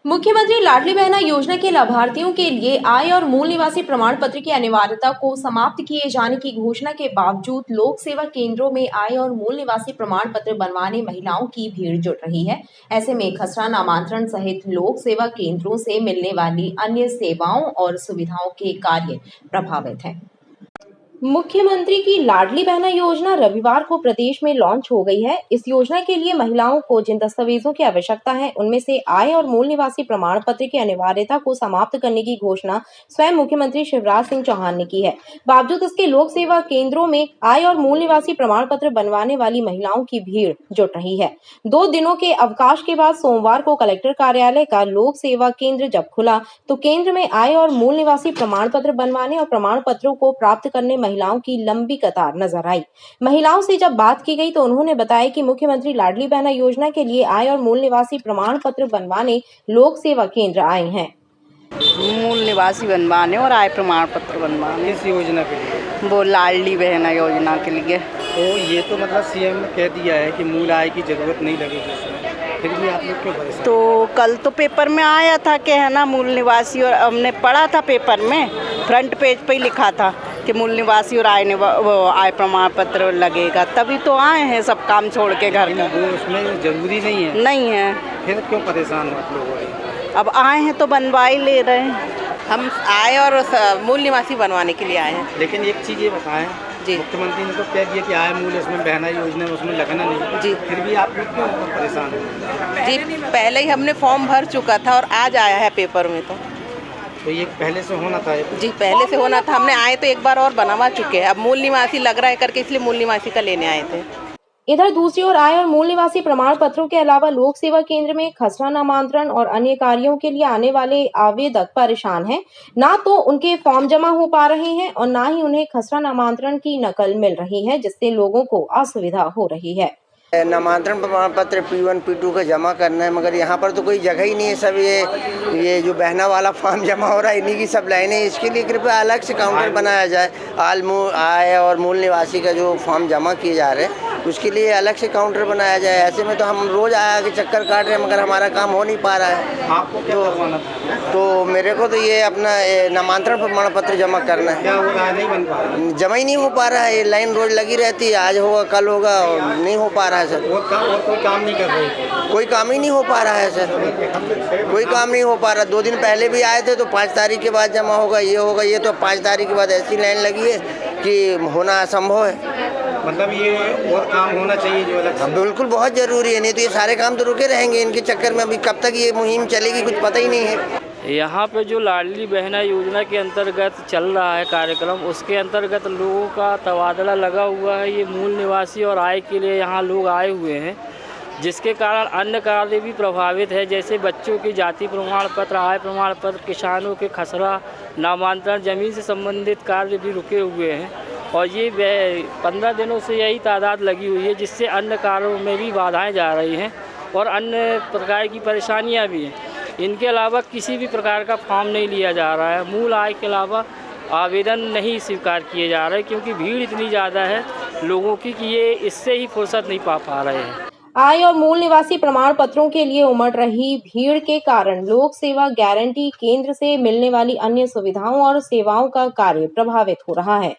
मुख्यमंत्री लाडली बहना योजना के लाभार्थियों के लिए आय और मूल निवासी प्रमाण पत्र की अनिवार्यता को समाप्त किए जाने की घोषणा के बावजूद लोक सेवा केंद्रों में आय और मूल निवासी प्रमाण पत्र बनवाने महिलाओं की भीड़ जुट रही है। ऐसे में खसरा नामांतरण सहित लोक सेवा केंद्रों से मिलने वाली अन्य सेवाओं और सुविधाओं के कार्य प्रभावित हैं। मुख्यमंत्री की लाडली बहना योजना रविवार को प्रदेश में लॉन्च हो गई है। इस योजना के लिए महिलाओं को जिन दस्तावेजों की आवश्यकता है उनमें से आय और मूल निवासी प्रमाण पत्र की अनिवार्यता को समाप्त करने की घोषणा स्वयं मुख्यमंत्री शिवराज सिंह चौहान ने की है। बावजूद इसके लोक सेवा केंद्रों में आय और मूल निवासी प्रमाण पत्र बनवाने वाली महिलाओं की भीड़ जुट रही है। 2 दिनों के अवकाश के बाद सोमवार को कलेक्टर कार्यालय का लोक सेवा केंद्र जब खुला तो केंद्र में आय और मूल निवासी प्रमाण पत्र बनवाने और प्रमाण पत्रों को प्राप्त करने महिलाओं की लंबी कतार नजर आई। महिलाओं से जब बात की गई तो उन्होंने बताया कि मुख्यमंत्री लाडली बहना योजना के लिए आय और मूल निवासी प्रमाण पत्र बनवाने लोक सेवा केंद्र आए हैं। मूल निवासी बनवाने और आय प्रमाण पत्र बनवाने। इस योजना के लिए वो लाडली बहना योजना के लिए। तो ये तो मतलब सीएम ने कह दिया है कि मूल आय की जरूरत नहीं लगेगी इसमें, फिर भी आप लोग क्यों परेशान? तो कल तो पेपर में आया था कि है ना मूल निवासी, और हमने पढ़ा था पेपर में, फ्रंट पेज पे ही लिखा था कि मूल निवासी और आय प्रमाण पत्र लगेगा, तभी तो आए हैं सब काम छोड़ के घर में। वो उसमें जरूरी नहीं है। नहीं है, फिर क्यों परेशान हो आप लोग? अब आए हैं तो बनवा ही ले रहे हैं। हम आय और मूल निवासी बनवाने के लिए आए हैं। लेकिन एक चीज़ ये बताएं जी, मुख्यमंत्री ने तो कह दिया कि आय मूल इसमें बहना योजना में उसमें लगना नहीं जी, फिर भी आप लोग क्यों परेशान हो? जी पहले ही हमने फॉर्म भर चुका था और आज आया है पेपर में। तो ये पहले से होना था? जी पहले से होना था, हमने आए तो एक बार और बनवा चुके हैं। अब मूल निवासी लग रहा है करके इसलिए मूल निवासी का लेने आए थे। इधर दूसरी ओर आय और मूल निवासी प्रमाण पत्रों के अलावा लोक सेवा केंद्र में खसरा नामांतरण और अन्य कार्यों के लिए आने वाले आवेदक परेशान हैं। ना तो उनके फॉर्म जमा हो पा रहे हैं और ना ही उन्हें खसरा नामांतरण की नकल मिल रही है, जिससे लोगों को असुविधा हो रही है। नामांतरण प्रमाण पत्र P1 P2 का जमा करना है, मगर यहाँ पर तो कोई जगह ही नहीं है। सब ये जो बहना वाला फॉर्म जमा हो रहा है, इन्हीं की सब लाइनें। इसके लिए कृपया अलग से काउंटर बनाया जाए। आय और मूल निवासी का जो फॉर्म जमा किए जा रहे हैं उसके लिए अलग से काउंटर बनाया जाए। ऐसे में तो हम रोज आया के चक्कर काट रहे हैं, मगर हमारा काम हो नहीं पा रहा है। आपको क्या करवाना था? तो मेरे को तो ये अपना नामांतरण प्रमाण पत्र जमा करना है। क्या हो रहा है? नहीं बन पा रहा? जमा ही नहीं हो पा रहा है। ये लाइन रोज लगी रहती है, आज होगा कल होगा, और नहीं हो पा रहा है सर। और कोई काम नहीं कर रहे? कोई काम ही नहीं हो पा रहा है सर, कोई काम नहीं हो पा रहा। 2 दिन पहले भी आए थे तो 5 तारीख के बाद जमा होगा, ये होगा। ये तो 5 तारीख के बाद ऐसी लाइन लगी है कि होना असंभव है। मतलब ये और काम होना चाहिए जो अलग से? बिल्कुल बहुत ज़रूरी है, नहीं तो ये सारे काम तो रुके रहेंगे इनके चक्कर में। अभी कब तक ये मुहिम चलेगी कुछ पता ही नहीं है। यहाँ पे जो लाडली बहना योजना के अंतर्गत चल रहा है कार्यक्रम, उसके अंतर्गत लोगों का तबादला लगा हुआ है। ये मूल निवासी और आय के लिए यहाँ लोग आए हुए हैं, जिसके कारण अन्य कार्य भी प्रभावित है, जैसे बच्चों की जाति प्रमाण पत्र, आय प्रमाण पत्र, किसानों के खसरा नामांतरण, जमीन से संबंधित कार्य भी रुके हुए हैं। और ये 15 दिनों से यही तादाद लगी हुई है, जिससे अन्य कार्यों में भी बाधाएं जा रही हैं और अन्य प्रकार की परेशानियां भी हैं। इनके अलावा किसी भी प्रकार का फॉर्म नहीं लिया जा रहा है। मूल आय के अलावा आवेदन नहीं स्वीकार किए जा रहे, क्योंकि भीड़ इतनी ज़्यादा है लोगों की कि ये इससे ही फुर्सत नहीं पा रहे हैं। आय और मूल निवासी प्रमाण पत्रों के लिए उमड़ रही भीड़ के कारण लोक सेवा गारंटी केंद्र से मिलने वाली अन्य सुविधाओं और सेवाओं का कार्य प्रभावित हो रहा है।